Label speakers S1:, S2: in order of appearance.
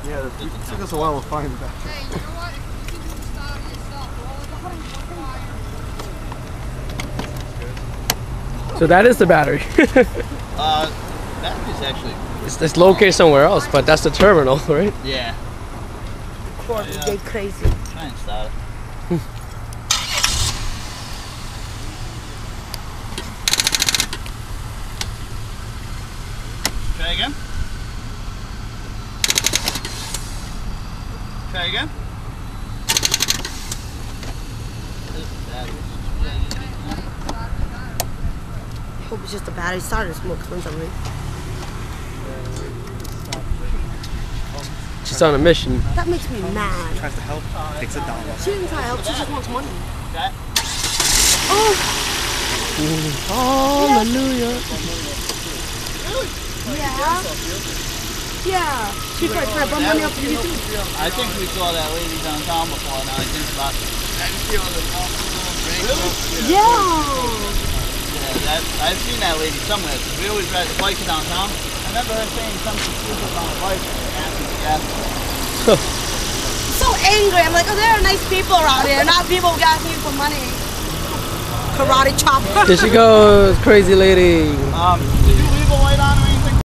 S1: Yeah, it took us a while to find that.
S2: Hey, you know what? If you can start yourself,
S3: So that is the battery.
S4: Battery's actually...
S3: It's located somewhere else, but that's the terminal, right?
S4: Yeah.
S5: Poor they crazy.
S4: Try and start it. Try again. Try again.
S5: I hope it's just the battery starter smoke something.
S3: She's on a mission.
S5: That makes me mad.
S1: Tries to help, takes it down.
S5: She didn't try to help, she just wants money.
S4: Okay.
S5: Oh!
S3: Hallelujah.
S5: Yeah. Yeah. She tried to bum money up to you too.
S4: I think we saw that lady downtown before. Now I think about it. I didn't feel the really?
S5: Yeah.
S4: Yeah, I've seen that lady somewhere. We always ride the bike downtown. I remember her saying something stupid on the bike and asking for gas.
S5: I'm so angry. I'm like, oh, there are nice people around here, not people who got you for money. Karate chop.
S3: There she goes, crazy lady.